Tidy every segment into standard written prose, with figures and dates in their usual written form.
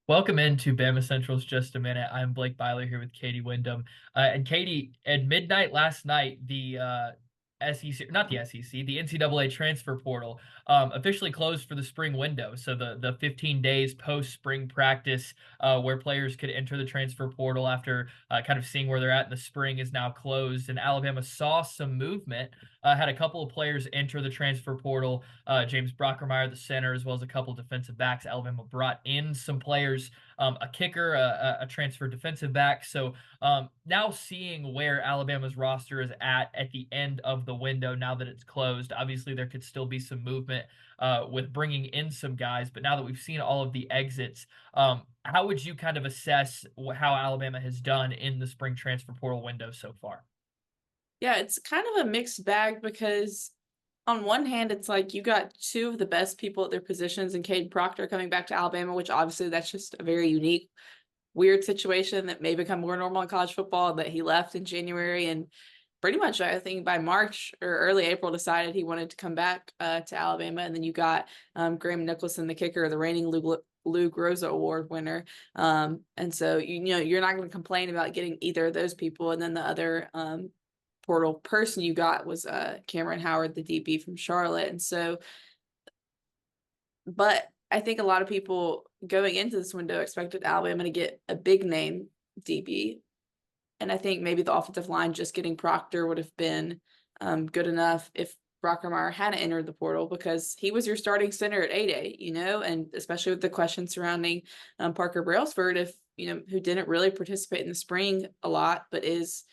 Welcome into BamaCentral's Just a Minute. I'm Blake Byler here with Katie Wyndham. And Katie, at midnight last night, the SEC, not the SEC, the NCAA transfer portal officially closed for the spring window. So the 15 days post spring practice where players could enter the transfer portal after kind of seeing where they're at in the spring is now closed. And Alabama saw some movement, had a couple of players enter the transfer portal. James Brockermeyer, the center, as well as a couple of defensive backs. Alabama brought in some players, a kicker, a transfer defensive back. So now seeing where Alabama's roster is at the end of the window, now that it's closed, obviously there could still be some movement with bringing in some guys. But now that we've seen all of the exits, how would you kind of assess how Alabama has done in the spring transfer portal window so far? Yeah, it's kind of a mixed bag because on one hand, it's like you got two of the best people at their positions and Cade Proctor coming back to Alabama, which obviously that's just a very unique, weird situation that may become more normal in college football, that he left in January and pretty much I think by March or early April decided he wanted to come back to Alabama. And then you got Graham Nicholson, the kicker, the reigning Luke Rosa Award winner. And so, you're not going to complain about getting either of those people. And then the other portal person you got was Cameron Howard, the DB from Charlotte. And so, but I think a lot of people going into this window expected Alabama to get a big name DB. And I think maybe the offensive line just getting Proctor would have been good enough if Brockermeyer hadn't entered the portal because he was your starting center at 8A, and especially with the question surrounding Parker Brailsford, who didn't really participate in the spring a lot, but is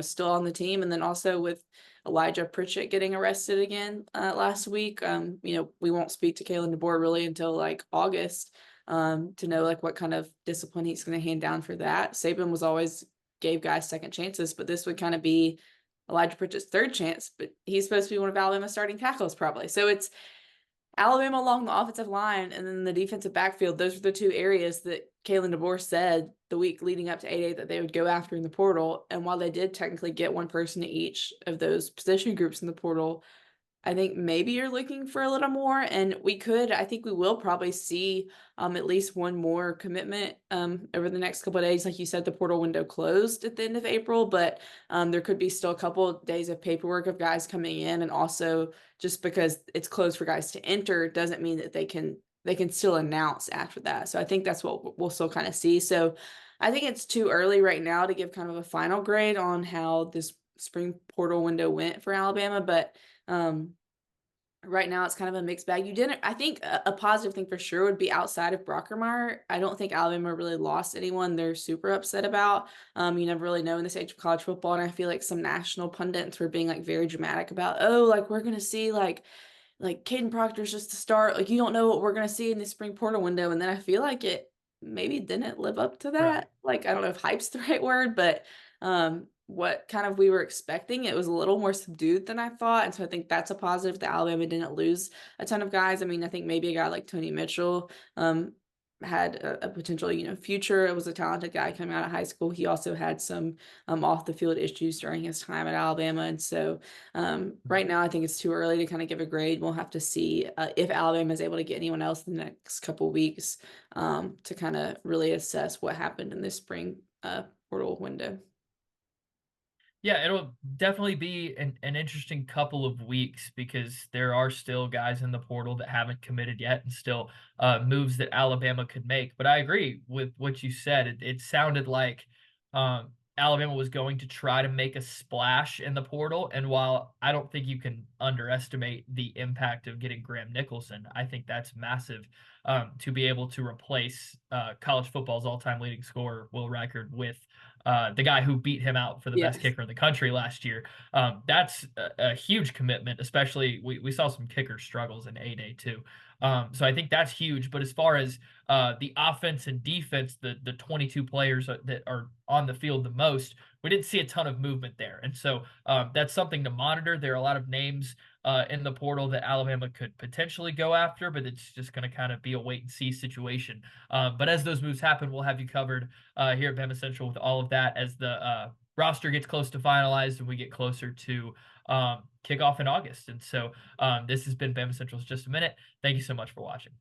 still on the team. And then also with Elijah Pritchett getting arrested again last week. We won't speak to Kalen DeBoer really until like August to know like what kind of discipline he's going to hand down for that. Saban was always gave guys second chances, but this would kind of be Elijah Pritchett's third chance, but he's supposed to be one of Alabama's starting tackles probably. So it's Alabama along the offensive line and then the defensive backfield. Those are the two areas that Kalen DeBoer said the week leading up to 8A that they would go after in the portal. And while they did technically get one person to each of those position groups in the portal, I think maybe you're looking for a little more, and I think we will probably see at least one more commitment over the next couple of days. Like you said, the portal window closed at the end of April, but there could be still a couple of days of paperwork of guys coming in, and also just because it's closed for guys to enter doesn't mean that they can still announce after that. So I think that's what we'll still kind of see. So I think it's too early right now to give kind of a final grade on how this spring portal window went for Alabama, but right now it's kind of a mixed bag. I think a positive thing for sure would be outside of Brockermeyer. I don't think Alabama really lost anyone they're super upset about. You never really know in this age of college football. And I feel like some national pundits were being like very dramatic about, oh, like we're going to see like Caden Proctor's just to start. Like you don't know what we're going to see in the spring portal window. And then I feel like it maybe didn't live up to Right. that. Like I don't know if hype's the right word, but what kind of we were expecting. It was a little more subdued than I thought. And so I think that's a positive that Alabama didn't lose a ton of guys. I mean, I think maybe a guy like Tony Mitchell had a potential, future. It was a talented guy coming out of high school. He also had some off the field issues during his time at Alabama. And so right now, I think it's too early to kind of give a grade. We'll have to see if Alabama is able to get anyone else in the next couple weeks to kind of really assess what happened in this spring portal window. Yeah, it'll definitely be an interesting couple of weeks because there are still guys in the portal that haven't committed yet and still moves that Alabama could make. But I agree with what you said. It sounded like Alabama was going to try to make a splash in the portal. And while I don't think you can underestimate the impact of getting Graham Nicholson, I think that's massive to be able to replace college football's all-time leading scorer, Will Reichard, with the guy who beat him out for the best Yes. kicker in the country last year. That's a huge commitment, especially we saw some kicker struggles in A-Day too. So I think that's huge. But as far as the offense and defense, the 22 players that are on the field the most, we didn't see a ton of movement there. And so that's something to monitor. There are a lot of names in the portal that Alabama could potentially go after, but it's just going to kind of be a wait and see situation. But as those moves happen, we'll have you covered here at BamaCentral with all of that as the roster gets close to finalized and we get closer to kickoff in August. And so this has been BamaCentral's Just a Minute. Thank you so much for watching.